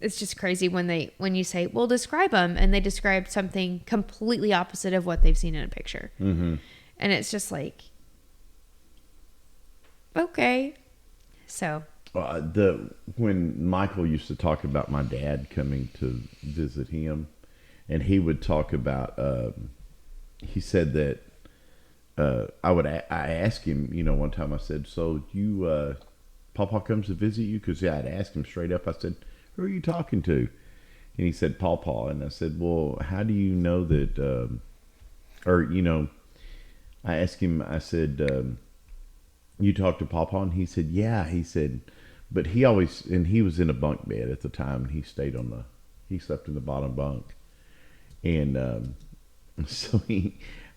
just crazy when you say, "Well, describe them," and they describe something completely opposite of what they've seen in a picture, and it's just like, okay. So when Michael used to talk about my dad coming to visit him, and he would talk about, he said that. I asked him, one time I said, "So you, Pawpaw comes to visit you?" Because I'd asked him straight up. I said, "Who are you talking to?" And he said, "Pawpaw." And I said, "Well, how do you know that?" I asked him. I said, "You talked to Pawpaw?" And he said, "Yeah." He said, but he was in a bunk bed at the time. And he slept in the bottom bunk, and so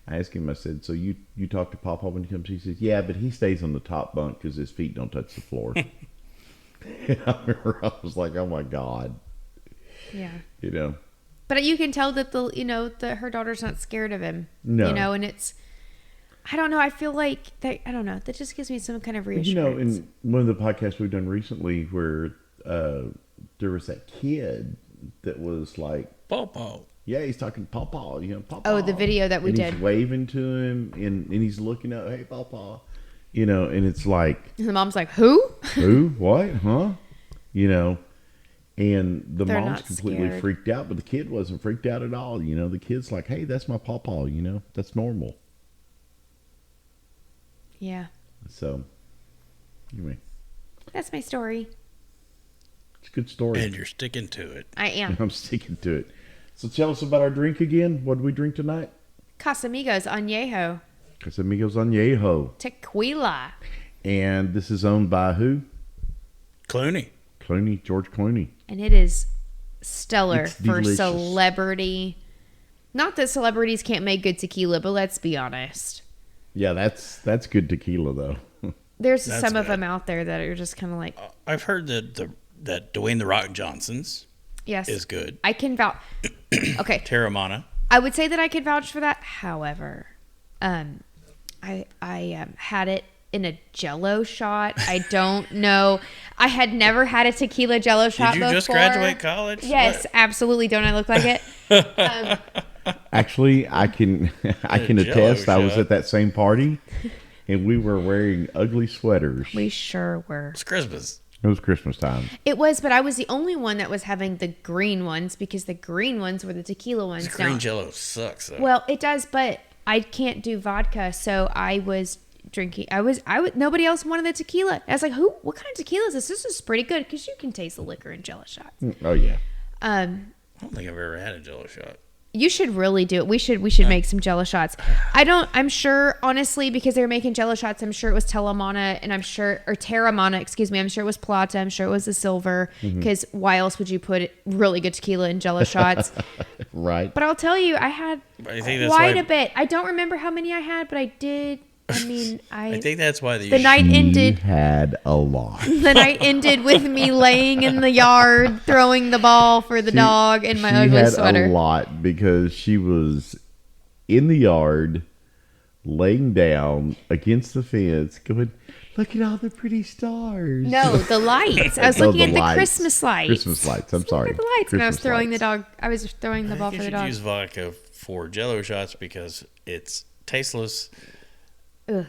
I asked him, I said, "So you talk to Pawpaw when he comes?" He says, "Yeah, but he stays on the top bunk because his feet don't touch the floor." And I remember I was like, "Oh my God." Yeah. But you can tell that her daughter's not scared of him. No. And it's I don't know. I feel like that. I don't know. That just gives me some kind of reassurance. You know, in one of the podcasts we've done recently, where there was that kid that was like, Paw. Yeah, he's talking Pawpaw. You know, Pawpaw. Oh, the video that we and did. He's waving to him, and he's looking up, hey, Pawpaw. You know, and it's like, and the mom's like, who? Who? What? Huh? You know, and the They're mom's not completely scared. freaked out, but the kid wasn't freaked out at all. You know, the kid's like, hey, that's my Pawpaw. You know, that's normal. Yeah. So, anyway, That's my story. it's a good story. And you're sticking to it. I am. I'm sticking to it. So tell us about our drink again. What did we drink tonight? Casamigos Añejo Casamigos Añejo. Tequila. And this is owned by who? Clooney. George Clooney. And it is stellar It's for delicious. celebrity. Not that celebrities can't make good tequila, but let's be honest. Yeah, that's good tequila though. There's That's some of good. them out there that are just kind of like, I've heard that Dwayne the Rock Johnson's yes, is good. I can vouch. Okay, Terramana. I would say that I could vouch for that. However, I had it in a Jello shot. I don't know. I had never had a tequila Jello shot Did you before. just graduate college? Yes, absolutely. Don't I look like it? Actually, I can Jello attest. I was shot. at that same party, and we were wearing ugly sweaters. We sure were. It's Christmas. It was Christmas time. It was, but I was the only one that was having the green ones because the green ones were the tequila ones. Green Now- Jello sucks though. Well, it does, but I can't do vodka, so I was drinking. I was. Nobody else wanted the tequila. I was like, "Who? What kind of tequila is this? This is pretty good because you can taste the liquor in Jello shots." Oh yeah. I don't think I've ever had a Jello shot. You should really do it. We should make some Jello shots. I'm sure, honestly, because they were making Jello shots, I'm sure it was Terramana, and Terramana, excuse me. I'm sure it was Plata. I'm sure it was the silver, because why else would you put really good tequila in Jello shots? Right. But I'll tell you, I had I think that's quite why. a bit. I don't remember how many I had, but I did. I mean, I think that's why the night She ended. had a lot. The night ended with me laying in the yard throwing the ball for the dog in my ugly She sweater. had a lot because she was in the yard, laying down against the fence, going, "Look at all the pretty stars." No, the lights. I was Oh, looking the at the lights. Christmas lights. Christmas lights. I'm Look sorry. at the lights, and I was Christmas throwing lights. the dog. I was throwing the I ball think for you the should dog. use vodka for Jello shots because it's tasteless. Ugh.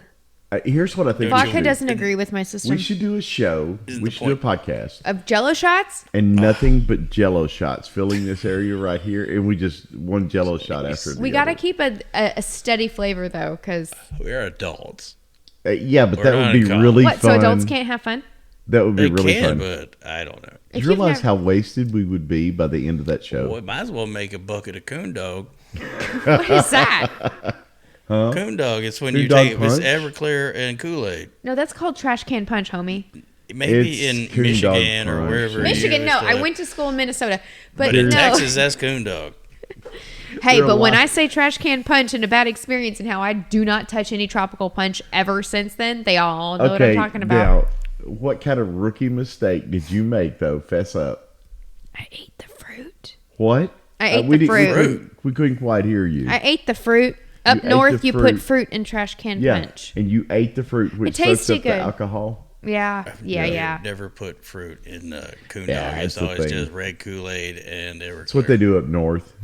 Here's what I think. Vodka we should do. doesn't agree with my system. We should do a show. Isn't We the should do a podcast. Of Jello shots. And nothing but Jello shots filling this area right here, and we just one Jello shot after the We got to other. keep a steady flavor though, because We are adults. Yeah, but We're that not would be in college. really what? fun. So adults can't have fun. That would be They really can, fun. but I don't know. Do If you you've realize never- how wasted we would be by the end of that show? Well, we might as well make a bucket of coon dog. What is that? Coon dog is when Coon you dog take it's punch? Everclear and Kool-Aid. No, that's called trash can punch, homie. Maybe It's in coon Michigan dog or punch. wherever. Michigan, you no. used to I live. went to school in Minnesota, but, But in no. Texas, that's coon dog. Hey, There are but when lots- I say trash can punch and a bad experience and how I do not touch any tropical punch ever since then, they all know what I'm talking about. Now, what kind of rookie mistake did you make, though? Fess up. I ate the fruit. What? I ate we the didn't- fruit. We couldn't quite hear you. I ate the fruit. Up ate north, the you fruit. put fruit in trash can yeah, punch. and you ate the fruit, which It soaks tasted up the good. alcohol. Yeah, yeah. Never put fruit in coon Yeah, dog. It's that's the always thing. just red Kool-Aid and Everclear. That's what they do up north.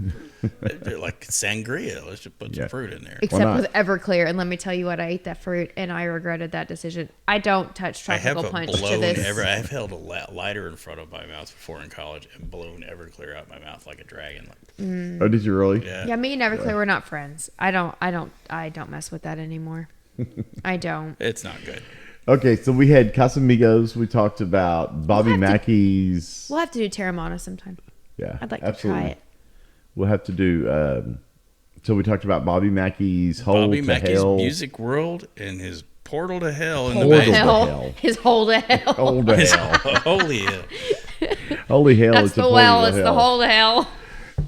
They're like sangria. Let's just put Yeah. some fruit in there. Except not? with Everclear, and let me tell you what, I ate that fruit, and I regretted that decision. I don't touch I have tropical punch to blown this. I've held a lighter in front of my mouth before in college and blown Everclear out my mouth like a dragon. Like, Oh, did you really? yeah. Yeah, me and Everclear were not friends. I don't mess with that anymore. I don't. It's not good. Okay, so we had Casamigos. We talked about Bobby We'll have to- Mackey's. We'll have to do Terramana sometime. Yeah, I'd like absolutely. to try it. We'll have to do. So we talked about Bobby Mackey's Hole Bobby to Mackey's Hell. music world and his portal to hell in Portal the to basement. hell. His hole to hell. Hole to hell. Holy hell. Holy hell! That's it's a the well. portal It's to the hell. hole to hell.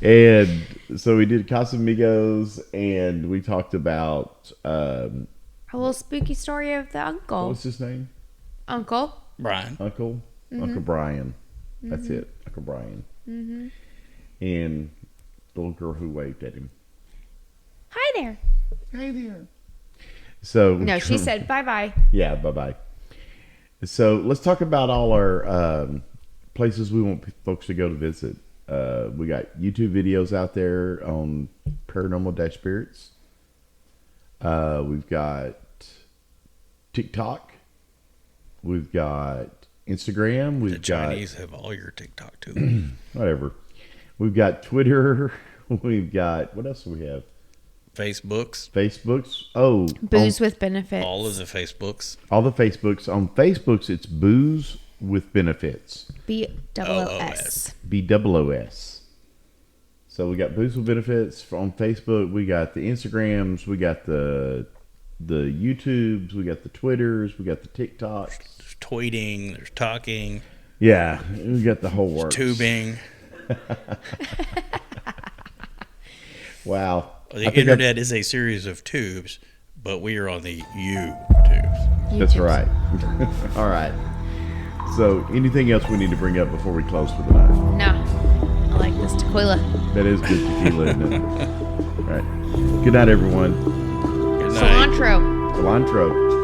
And so we did Casamigos, and we talked about A little spooky story of the what uncle. was his name? Uncle. Brian. Uncle Bryan. That's it, Uncle Bryan. Mm-hmm. And the little girl who waved at him. Hi there. Hey there. So no, she said bye-bye. Yeah, bye-bye. So let's talk about all our places we want folks to go to visit. We got YouTube videos out there on Paranormal-Spirits. We've got TikTok. We've got Instagram. The Chinese have all your TikTok too. Whatever. We've got Twitter. We've got, what else do we have? Facebooks. Oh, Booze with Benefits. All of the Facebooks. All the Facebooks. On Facebooks, it's Booze with Benefits. BOOS. BOOS. So we got Booze with Benefits on Facebook. We got the Instagrams. We got the YouTubes. We got the Twitters. We got the TikToks. There's tweeting. There's talking. Yeah, we got the whole works. Tubing. Wow. The internet is a series of tubes, but we are on the YouTubes. That's right. All right. So, anything else we need to bring up before we close for the night? No. I like this tequila. That is good tequila, isn't it? All right. Good night, everyone. Good night. Cilantro. Cilantro.